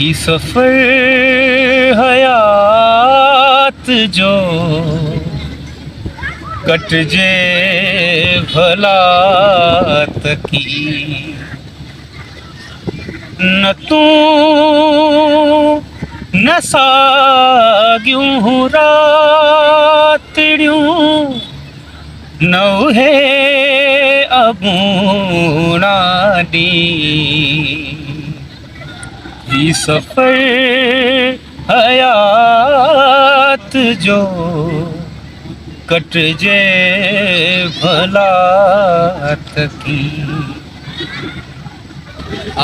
ही सफर हयात जो कट जे भला तकी न तू न सागियूं रातड़ियूं न उहे अबूणा ॾींहं ही सफ़र हयात जो कटजे भला तकी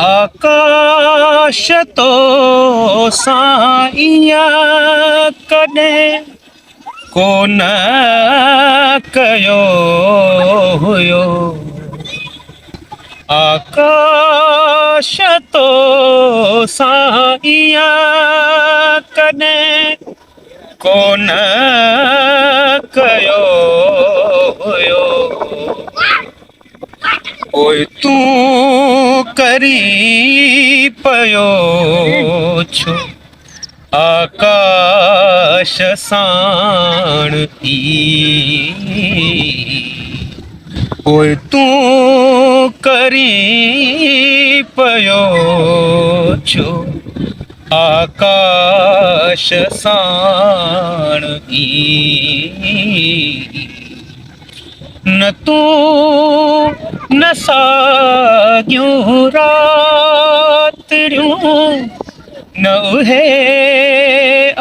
आकाश तो साईं कॾहिं कोन कयो हुयो आकाश तो साईं कॾहिं कोन कयो हुयो ओए तू करी पयो छो आकाश साण ई ओए तू करी पयो छो आकाश साण ई न तू न सागियूं रातड़ियूं न उहे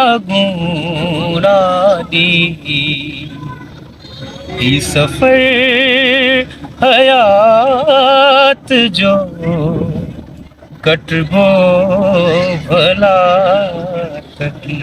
अगूणा ॾींहं ही सफ़र हयात जो कटबो भला तकी।